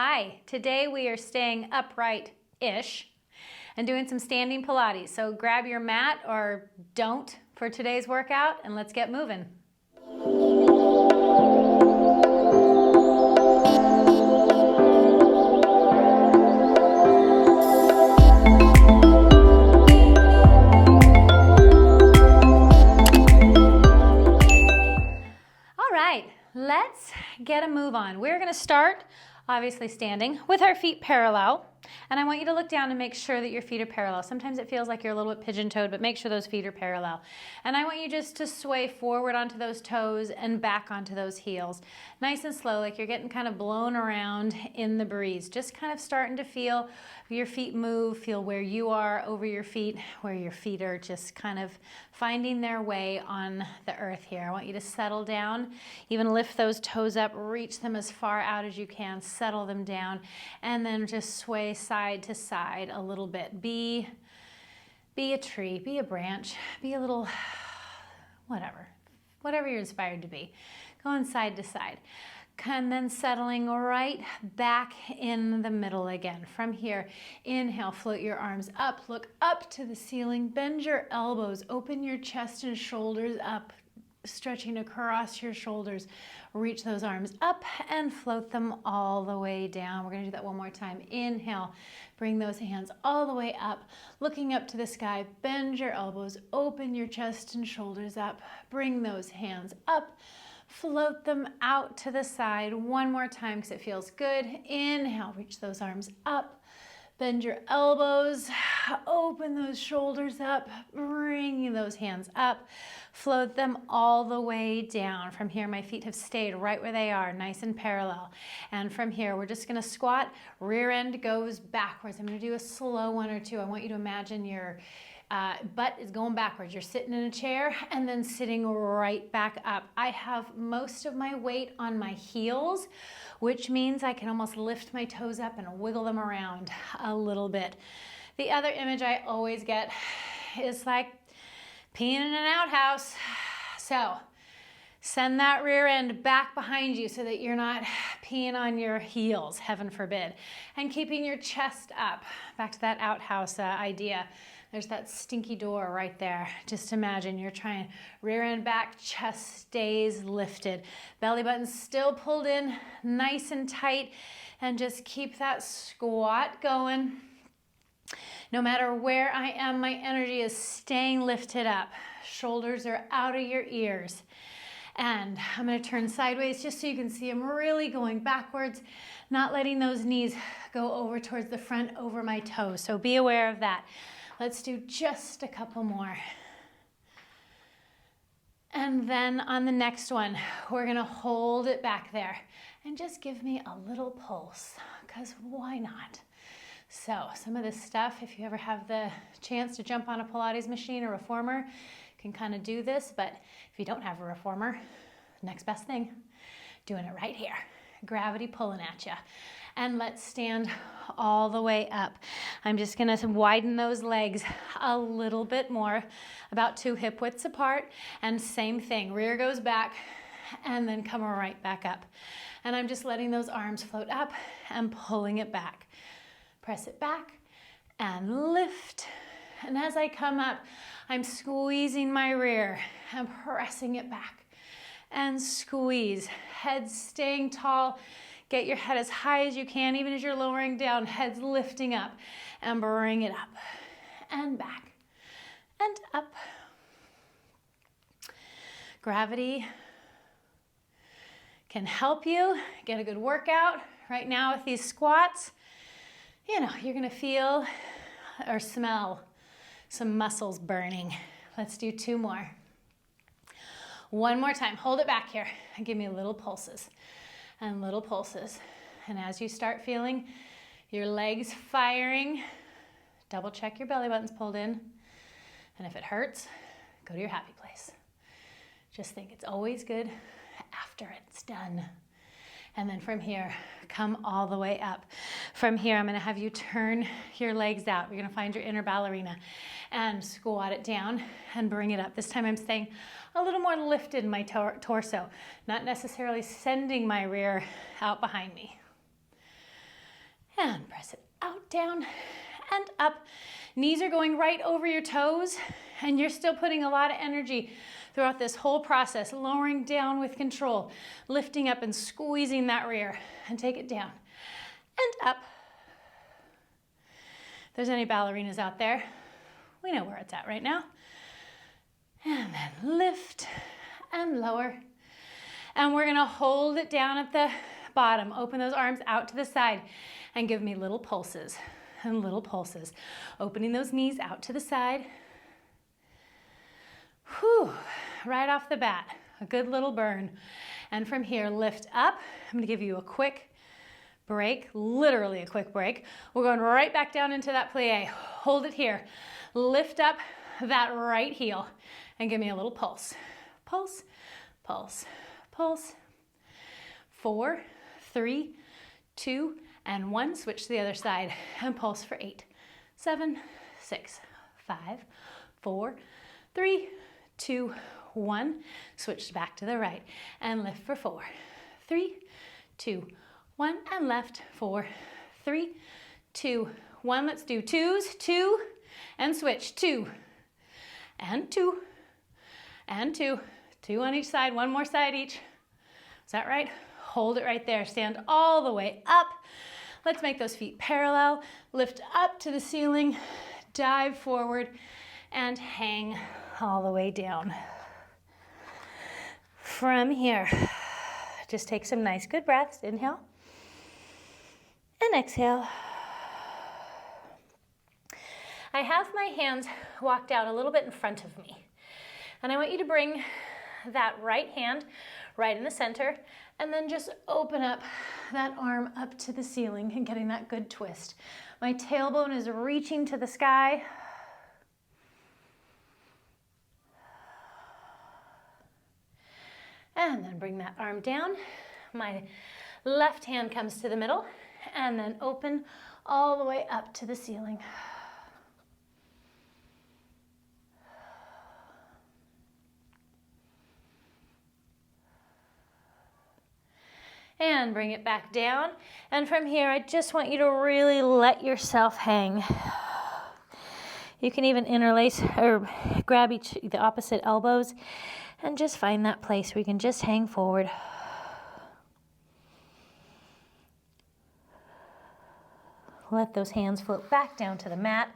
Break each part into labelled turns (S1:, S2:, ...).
S1: Hi, today we are staying upright-ish and doing some standing Pilates. So grab your mat or don't for today's workout and let's get moving. All right, let's get a move on. We're going to start obviously standing with our feet parallel, and I want you to look down and make sure that your feet are parallel. Sometimes it feels like you're a little bit pigeon-toed, but make sure those feet are parallel. And I want you just to sway forward onto those toes and back onto those heels. Nice and slow, like you're getting kind of blown around in the breeze. Just kind of starting to feel your feet move, feel where you are over your feet, where your feet are just kind of finding their way on the earth here. I want you to settle down, even lift those toes up, reach them as far out as you can, settle them down, and then just sway side to side a little bit. Be a tree, be a branch, be a little whatever you're inspired to be. Going side to side. And then settling right back in the middle again. From here, inhale, float your arms up, look up to the ceiling, bend your elbows, open your chest and shoulders up, stretching across your shoulders. Reach those arms up and float them all the way down. We're going to do that one more time. Inhale, bring those hands all the way up, looking up to the sky. Bend your elbows, open your chest and shoulders up. Bring those hands up, float them out to the side. One more time because it feels good. Inhale, reach those arms up. Bend your elbows, open those shoulders up, bring those hands up, float them all the way down. From here, my feet have stayed right where they are, nice and parallel. And from here, we're just gonna squat, rear end goes backwards. I'm gonna do a slow one or two. I want you to imagine your butt is going backwards. You're sitting in a chair and then sitting right back up. I have most of my weight on my heels, which means I can almost lift my toes up and wiggle them around a little bit. The other image I always get is like peeing in an outhouse. So send that rear end back behind you so that you're not peeing on your heels, heaven forbid. And keeping your chest up. Back to that outhouse idea. There's that stinky door right there. Just imagine you're trying rear end back, chest stays lifted. Belly button still pulled in, nice and tight, and just keep that squat going. No matter where I am, my energy is staying lifted up. Shoulders are out of your ears. And I'm gonna turn sideways just so you can see I'm really going backwards, not letting those knees go over towards the front over my toes. So be aware of that. Let's do just a couple more. And then on the next one, we're gonna hold it back there and just give me a little pulse, because why not? So some of this stuff, if you ever have the chance to jump on a Pilates machine or reformer, you can kind of do this, but if you don't have a reformer, next best thing, doing it right here. Gravity pulling at you. And let's stand all the way up. I'm just gonna widen those legs a little bit more, about 2 hip widths apart, and same thing, rear goes back and then come right back up. And I'm just letting those arms float up and pulling it back. Press it back and lift. And as I come up, I'm squeezing my rear and pressing it back and squeeze. Head staying tall. Get your head as high as you can, even as you're lowering down, head's lifting up, and bring it up and back and up. Gravity can help you get a good workout. Right now with these squats, you know, you're gonna feel or smell some muscles burning. Let's do 2 more. One more time, hold it back here and give me little pulses. And little pulses. And as you start feeling your legs firing, double check your belly button's pulled in. And if it hurts, go to your happy place. Just think it's always good after it's done. And then from here, come all the way up. From here, I'm gonna have you turn your legs out. You're gonna find your inner ballerina and squat it down and bring it up. This time I'm staying a little more lifted in my torso, not necessarily sending my rear out behind me. And press it out, down, and up. Knees are going right over your toes, and you're still putting a lot of energy throughout this whole process, lowering down with control, lifting up and squeezing that rear, and take it down and up. If there's any ballerinas out there, we know where it's at right now. And then lift and lower. And we're gonna hold it down at the bottom. Open those arms out to the side and give me little pulses and little pulses. Opening those knees out to the side. Whew, right off the bat, a good little burn. And from here, lift up. I'm gonna give you a quick break, literally a quick break. We're going right back down into that plie. Hold it here. Lift up that right heel and give me a little pulse. Pulse, pulse, pulse. 4, 3, 2, and 1. Switch to the other side and pulse for 8, 7, 6, 5, 4, 3, 2, 1. Switch back to the right and lift for 4, 3, 2, 1, and left. 4, 3, 2, 1. Let's do twos, 2, and switch. 2, and 2, and 2. 2 on each side, 1 more side each. Is that right? Hold it right there. Stand all the way up. Let's make those feet parallel. Lift up to the ceiling, dive forward, and hang all the way down. From here, just take some nice, good breaths. Inhale and exhale. I have my hands walked out a little bit in front of me. And I want you to bring that right hand right in the center, and then just open up that arm up to the ceiling and getting that good twist. My tailbone is reaching to the sky. And then bring that arm down. My left hand comes to the middle, and then open all the way up to the ceiling. And bring it back down. And from here, I just want you to really let yourself hang. You can even interlace or grab the opposite elbows and just find that place where you can just hang forward. Let those hands float back down to the mat.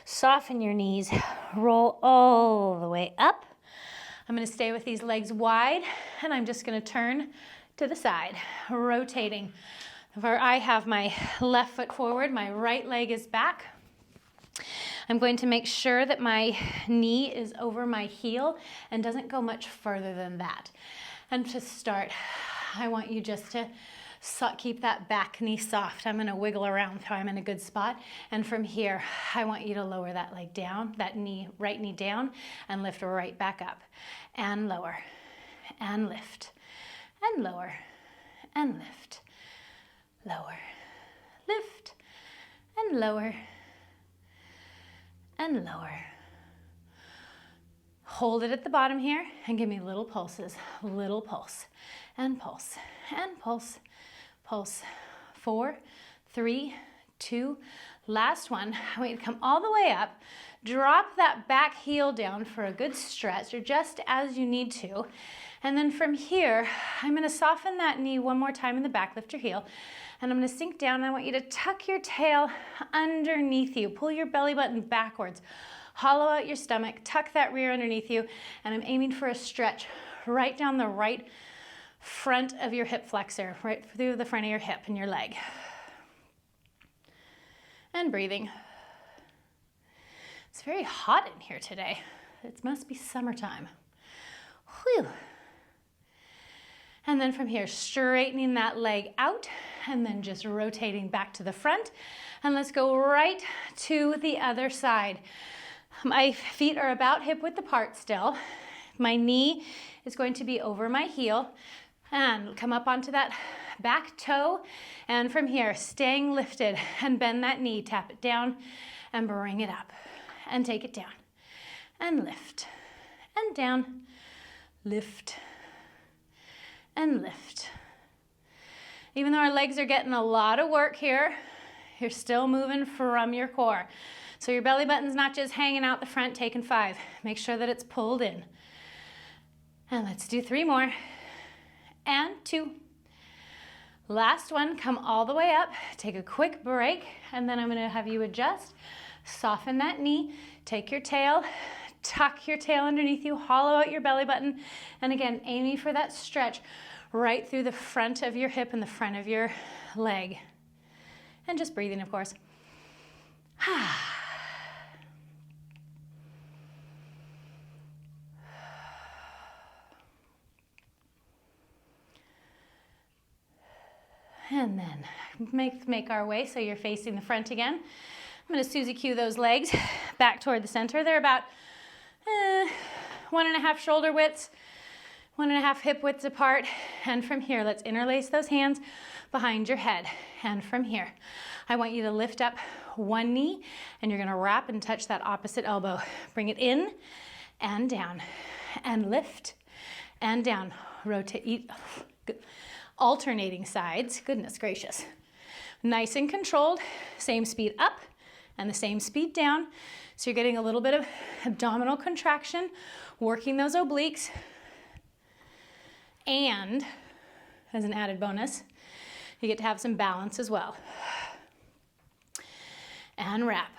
S1: Soften your knees. Roll all the way up. I'm going to stay with these legs wide, and I'm just going to turn to the side, rotating. Where I have my left foot forward, my right leg is back. I'm going to make sure that my knee is over my heel and doesn't go much further than that. And to start, I want you just to keep that back knee soft. I'm going to wiggle around so I'm in a good spot. And from here, I want you to lower that leg down, that knee, right knee down, and lift right back up. And lower, and lift. And lower, and lift, lower, lift, and lower, and lower. Hold it at the bottom here and give me little pulses, little pulse, and pulse, and pulse, pulse. 4, 3, 2, last one. I want you to come all the way up, drop that back heel down for a good stretch, or just as you need to. And then from here, I'm going to soften that knee one more time in the back, lift your heel, and I'm going to sink down. I want you to tuck your tail underneath you. Pull your belly button backwards. Hollow out your stomach, tuck that rear underneath you, and I'm aiming for a stretch right down the right front of your hip flexor, right through the front of your hip and your leg. And breathing. It's very hot in here today. It must be summertime. Whew. And then from here, straightening that leg out and then just rotating back to the front. And let's go right to the other side. My feet are about hip width apart still. My knee is going to be over my heel. And come up onto that back toe. And from here, staying lifted and bend that knee, tap it down and bring it up. And take it down. And lift. And down. Lift. And lift. Even though our legs are getting a lot of work here, You're still moving from your core. So your belly button's not just hanging out the front, taking 5. Make sure that it's pulled in. And let's do 3 more. And 2. Last one, come all the way up, take a quick break, and then I'm gonna have you adjust, soften that knee, take your tail, tuck your tail underneath you, hollow out your belly button, and again, aiming for that stretch right through the front of your hip and the front of your leg. And just breathing, of course. And then make our way so you're facing the front again. I'm going to Susie Q those legs back toward the center. They're about 1.5 shoulder widths, 1.5 hip widths apart. And from here, let's interlace those hands behind your head. And from here, I want you to lift up one knee, and you're going to wrap and touch that opposite elbow. Bring it in and down, and lift and down. Rotate. Alternating sides, goodness gracious. Nice and controlled, same speed up and the same speed down. So you're getting a little bit of abdominal contraction, working those obliques. And as an added bonus, you get to have some balance as well. And wrap.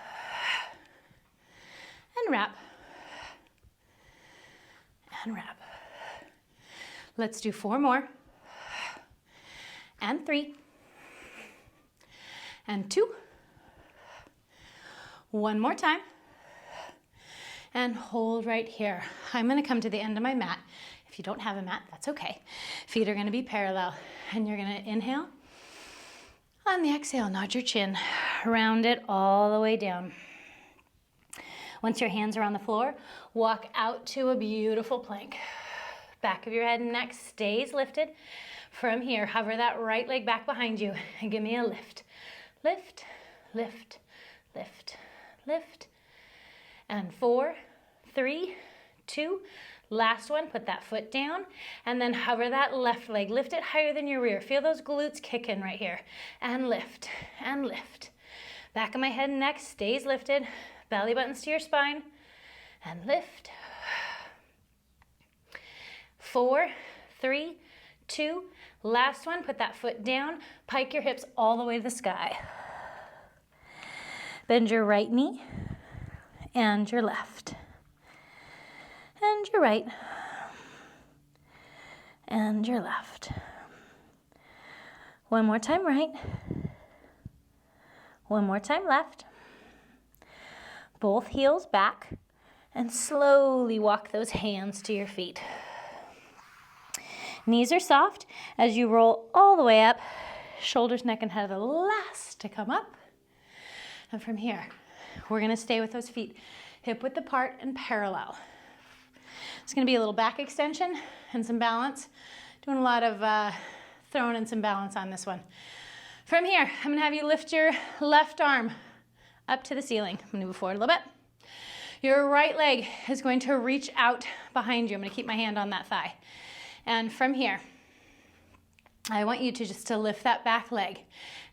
S1: And wrap. And wrap. Let's do 4 more. And 3, and 2, one more time, and hold right here. I'm going to come to the end of my mat. If you don't have a mat, that's okay. Feet are going to be parallel, and you're going to inhale. On the exhale, nod your chin, round it all the way down. Once your hands are on the floor, walk out to a beautiful plank. Back of your head and neck stays lifted. From here, hover that right leg back behind you and give me a lift. Lift, lift, lift, lift. And 4, 3, 2, last one, put that foot down and then hover that left leg. Lift it higher than your rear. Feel those glutes kick in right here. And lift, and lift. Back of my head and neck stays lifted. Belly buttons to your spine. And lift. 4, 3, 2, last one, put that foot down, pike your hips all the way to the sky. Bend your right knee and your left. And your right. And your left. One more time right. One more time left. Both heels back and slowly walk those hands to your feet. Knees are soft as you roll all the way up. Shoulders, neck, and head are the last to come up. And from here, we're going to stay with those feet hip width apart and parallel. It's going to be a little back extension and some balance. Doing a lot of throwing in some balance on this one. From here, I'm going to have you lift your left arm up to the ceiling. I'm going to move forward a little bit. Your right leg is going to reach out behind you. I'm going to keep my hand on that thigh. And from here, I want you to just to lift that back leg.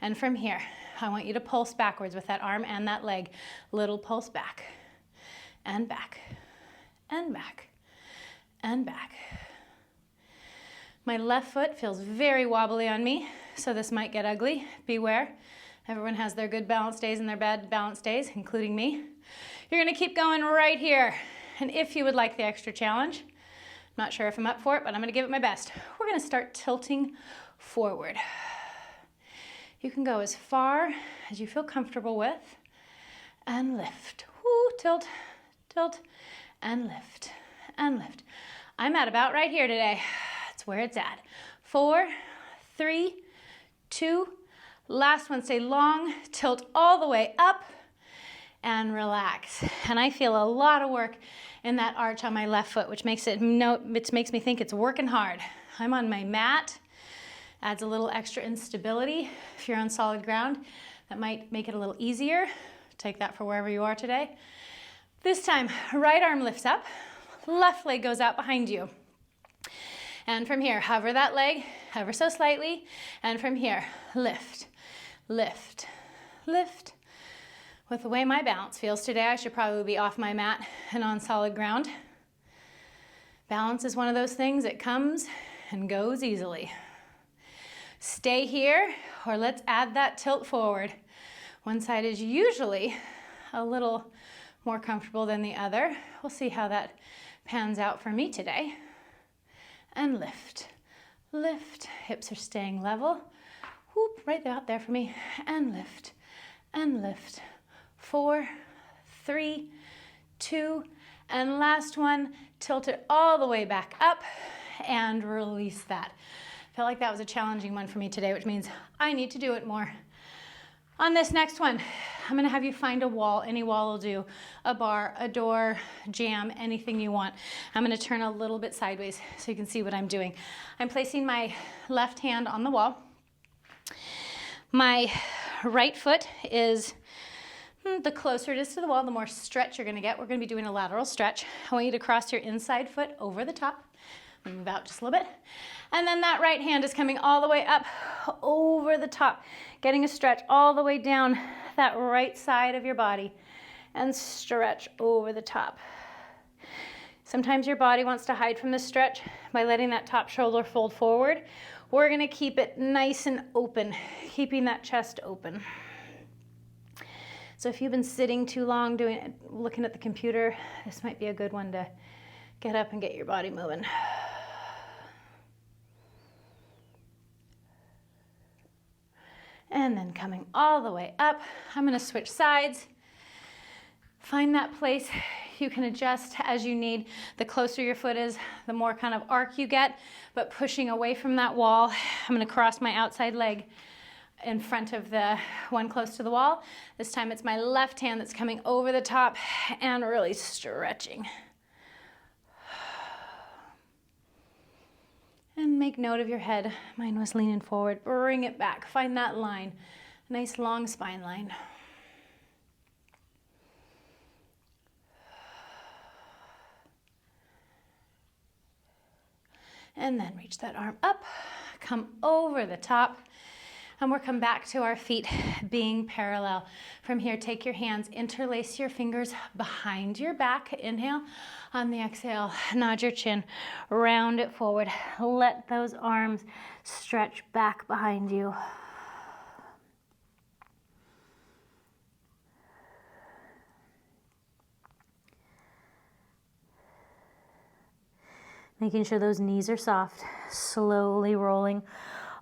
S1: And from here, I want you to pulse backwards with that arm and that leg. Little pulse back, and back, and back, and back. My left foot feels very wobbly on me, so this might get ugly. Beware. Everyone has their good balance days and their bad balance days, including me. You're going to keep going right here. And if you would like the extra challenge, not sure if I'm up for it, but I'm going to give it my best. We're going to start tilting forward. You can go as far as you feel comfortable with and lift. Woo, tilt, tilt, and lift, and lift. I'm at about right here today. That's where it's at. 4, 3, 2, last one. Stay long, tilt all the way up, and relax. And I feel a lot of work in that arch on my left foot, which makes me think it's working hard. I'm on my mat. Adds a little extra instability. If you're on solid ground, that might make it a little easier. Take that for wherever you are today. This time, right arm lifts up, left leg goes out behind you. And from here, hover that leg ever so slightly. And from here, lift, lift, lift. With the way my balance feels today, I should probably be off my mat and on solid ground. Balance is one of those things that comes and goes easily. Stay here, or let's add that tilt forward. One side is usually a little more comfortable than the other. We'll see how that pans out for me today. And lift, lift. Hips are staying level. Whoop, right out there for me. And lift, and lift. 4, 3, 2, and last one. Tilt it all the way back up and release that. Felt like that was a challenging one for me today, which means I need to do it more. On this next one, I'm gonna have you find a wall. Any wall will do. A bar, a door, jam, anything you want. I'm gonna turn a little bit sideways so you can see what I'm doing. I'm placing my left hand on the wall. My right foot is the closer it is to the wall, the more stretch you're gonna get. We're gonna be doing a lateral stretch. I want you to cross your inside foot over the top. I'm gonna move out just a little bit. And then that right hand is coming all the way up over the top, getting a stretch all the way down that right side of your body and stretch over the top. Sometimes your body wants to hide from the stretch by letting that top shoulder fold forward. We're gonna keep it nice and open, keeping that chest open. So if you've been sitting too long looking at the computer, this might be a good one to get up and get your body moving. And then coming all the way up, I'm gonna switch sides. Find that place. You can adjust as you need. The closer your foot is, the more kind of arc you get, but pushing away from that wall. I'm gonna cross my outside leg in front of the one close to the wall. This time it's my left hand that's coming over the top and really stretching. And make note of your head. Mine was leaning forward. Bring it back. Find that line. Nice long spine line. And then reach that arm up. Come over the top. And we'll come back to our feet being parallel. From here, take your hands, interlace your fingers behind your back. Inhale. On the exhale, nod your chin, round it forward. Let those arms stretch back behind you. Making sure those knees are soft, slowly rolling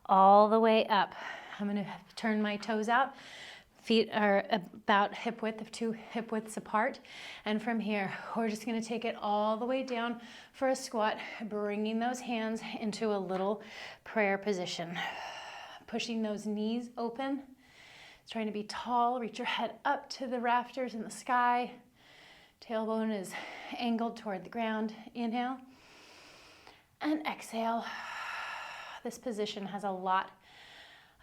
S1: all the way up. I'm gonna turn my toes out. Feet are about hip width of 2 hip widths apart. And from here, we're just gonna take it all the way down for a squat, bringing those hands into a little prayer position. Pushing those knees open. Trying to be tall, reach your head up to the rafters in the sky. Tailbone is angled toward the ground. Inhale and exhale. This position has a lot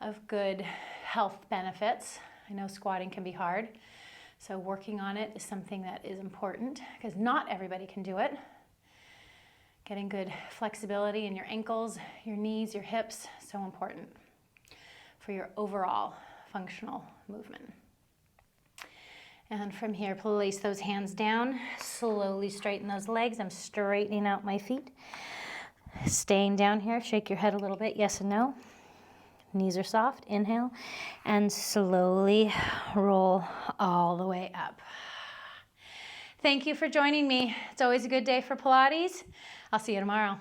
S1: of good health benefits. I know squatting can be hard, so working on it is something that is important because not everybody can do it. Getting good flexibility in your ankles, your knees, your hips, so important for your overall functional movement. And from here, place those hands down, slowly straighten those legs. I'm straightening out my feet. Staying down here, shake your head a little bit, yes and no. Knees are soft, inhale, and slowly roll all the way up. Thank you for joining me. It's always a good day for Pilates. I'll see you tomorrow.